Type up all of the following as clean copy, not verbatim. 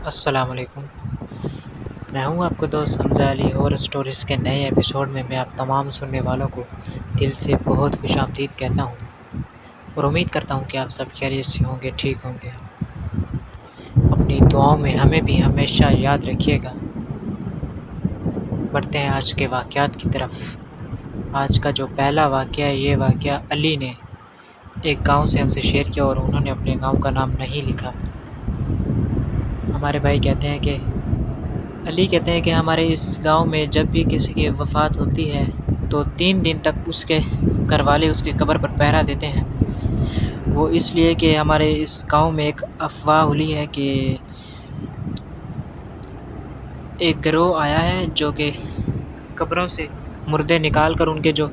السلام علیکم، میں ہوں آپ کو دوست حمزہ علی اور اسٹوریز کے نئے ایپیسوڈ میں آپ تمام سننے والوں کو دل سے بہت خوش آمدید کہتا ہوں اور امید کرتا ہوں کہ آپ سب خیریت سے ہوں گے، ٹھیک ہوں گے۔ اپنی دعاؤں میں ہمیں بھی ہمیشہ یاد رکھیے گا۔ بڑھتے ہیں آج کے واقعات کی طرف۔ آج کا جو پہلا واقعہ ہے، یہ واقعہ علی نے ایک گاؤں سے ہم سے شیئر کیا اور انہوں نے اپنے گاؤں کا نام نہیں لکھا۔ ہمارے بھائی کہتے ہیں کہ علی کہتے ہیں کہ ہمارے اس گاؤں میں جب بھی کسی کی وفات ہوتی ہے تو 3 دن تک اس کے گھر والے اس کی قبر پر پہرا دیتے ہیں۔ وہ اس لیے کہ ہمارے اس گاؤں میں ایک افواہ اُلی ہے کہ ایک گروہ آیا ہے جو کہ قبروں سے مردے نکال کر ان کے جو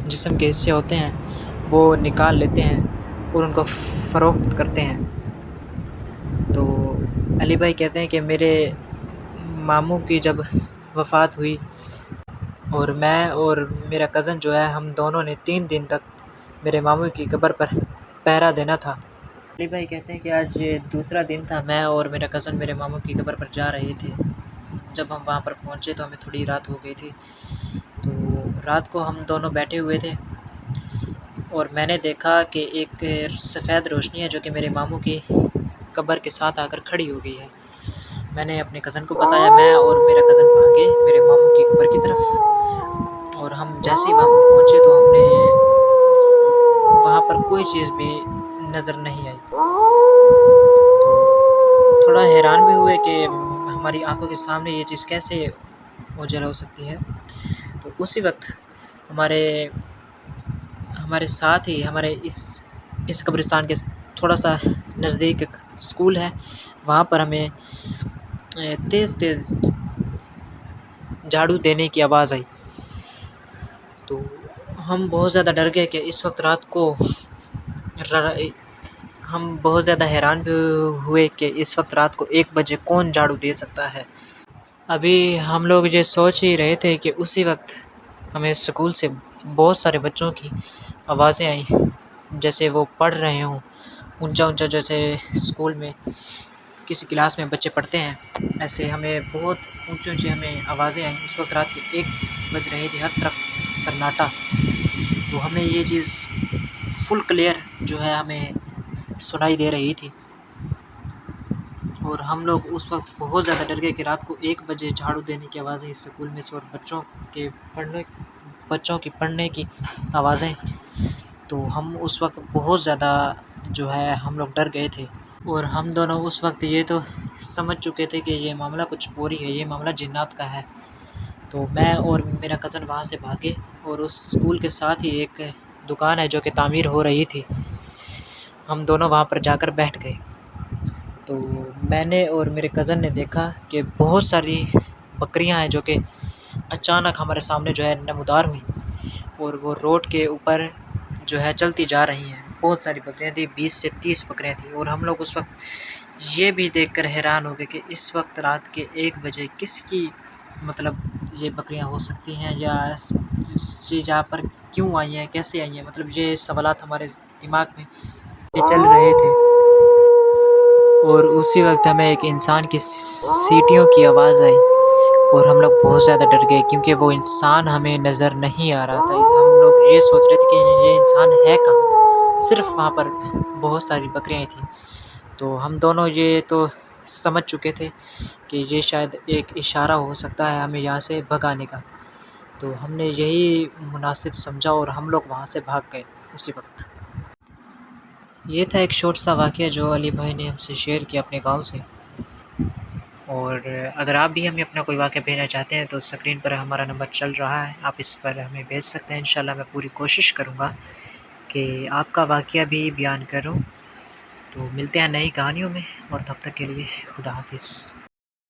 جسم کے حصے ہوتے ہیں وہ نکال لیتے ہیں اور ان کو فروخت کرتے ہیں۔ تو علی بھائی کہتے ہیں کہ میرے ماموں کی جب وفات ہوئی اور میں اور میرا کزن جو ہے ہم دونوں نے 3 دن تک میرے ماموں کی قبر پر پہرا دینا تھا۔ علی بھائی کہتے ہیں کہ آج یہ دوسرا دن تھا، میں اور میرا کزن میرے ماموں کی قبر پر جا رہے تھے۔ جب ہم وہاں پر پہنچے تو ہمیں تھوڑی رات ہو گئی تھی، تو رات کو ہم دونوں بیٹھے ہوئے تھے اور میں نے دیکھا کہ ایک سفید روشنی ہے جو کہ میرے ماموں کی قبر کے ساتھ آ کر کھڑی ہو گئی ہے۔ میں نے اپنے کزن کو بتایا، میں اور میرا کزن بھاگے میرے ماموں کی قبر کی طرف اور ہم جیسے ہی وہاں پر پہنچے تو ہم نے وہاں پر کوئی چیز بھی نظر نہیں آئی۔ تو تھوڑا حیران بھی ہوئے کہ ہماری آنکھوں کے سامنے یہ چیز کیسے اوجھل ہو سکتی ہے۔ تو اسی وقت ہمارے ساتھ ہی ہمارے اس قبرستان کے تھوڑا سا نزدیک ایک اسکول ہے، وہاں پر ہمیں تیز جھاڑو دینے کی آواز آئی۔ تو ہم بہت زیادہ ڈر گئے کہ اس وقت رات کو ہم بہت زیادہ حیران بھی ہوئے کہ اس وقت رات کو 1 بجے کون جھاڑو دے سکتا ہے۔ ابھی ہم لوگ یہ سوچ ہی رہے تھے کہ اسی وقت ہمیں اسکول سے بہت سارے بچوں کی آوازیں آئیں، جیسے وہ پڑھ رہے ہوں اونچا جیسے اسکول میں کسی کلاس میں بچے پڑھتے ہیں، ایسے ہمیں بہت اونچی ہمیں آوازیں آئیں۔ اس وقت رات کے 1 بج رہے تھے، ہر طرف سناٹا۔ تو ہمیں یہ چیز فل کلیئر جو ہے ہمیں سنائی دے رہی تھی اور ہم لوگ اس وقت بہت زیادہ ڈر گئے کہ رات کو 1 بجے جھاڑو دینے کی آوازیں اس اسکول میں سے اور بچوں کی پڑھنے کی آوازیں۔ تو ہم اس وقت بہت زیادہ جو ہے ہم لوگ ڈر گئے تھے اور ہم دونوں اس وقت یہ تو سمجھ چکے تھے کہ یہ معاملہ کچھ پوری ہے، یہ معاملہ جنات کا ہے۔ تو میں اور میرا کزن وہاں سے بھاگے اور اس اسکول کے ساتھ ہی ایک دکان ہے جو کہ تعمیر ہو رہی تھی، ہم دونوں وہاں پر جا کر بیٹھ گئے۔ تو میں نے اور میرے کزن نے دیکھا کہ بہت ساری بکریاں ہیں جو کہ اچانک ہمارے سامنے جو ہے نمودار ہوئیں اور وہ روڈ کے اوپر جو ہے چلتی جا رہی ہیں۔ بہت ساری بکریاں تھیں، 20 سے 30 بکریاں تھیں اور ہم لوگ اس وقت یہ بھی دیکھ کر حیران ہو گئے کہ اس وقت رات کے 1 بجے کس کی یہ بکریاں ہو سکتی ہیں یا جہاں پر کیوں آئی ہیں، کیسے آئی ہیں، یہ سوالات ہمارے دماغ میں چل رہے تھے۔ اور اسی وقت ہمیں ایک انسان کی سیٹیوں کی آواز آئی اور ہم لوگ بہت زیادہ ڈر گئے کیونکہ وہ انسان ہمیں نظر نہیں آ رہا تھا۔ ہم لوگ یہ سوچ رہے تھے کہ یہ انسان ہے کہاں، صرف وہاں پر بہت ساری بکریاں تھیں۔ تو ہم دونوں یہ تو سمجھ چکے تھے کہ یہ شاید ایک اشارہ ہو سکتا ہے ہمیں یہاں سے بھگانے کا۔ تو ہم نے یہی مناسب سمجھا اور ہم لوگ وہاں سے بھاگ گئے اسی وقت۔ یہ تھا ایک شارٹ سا واقعہ جو علی بھائی نے ہم سے شیئر کیا اپنے گاؤں سے۔ اور اگر آپ بھی ہمیں اپنا کوئی واقعہ بھیجنا چاہتے ہیں تو اسکرین پر ہمارا نمبر چل رہا ہے، آپ اس پر ہمیں بھیج سکتے ہیں۔ انشاءاللہ میں پوری کوشش کروں گا کہ آپ کا واقعہ بھی بیان کروں۔ تو ملتے ہیں نئی کہانیوں میں اور تب تک کے لیے خدا حافظ۔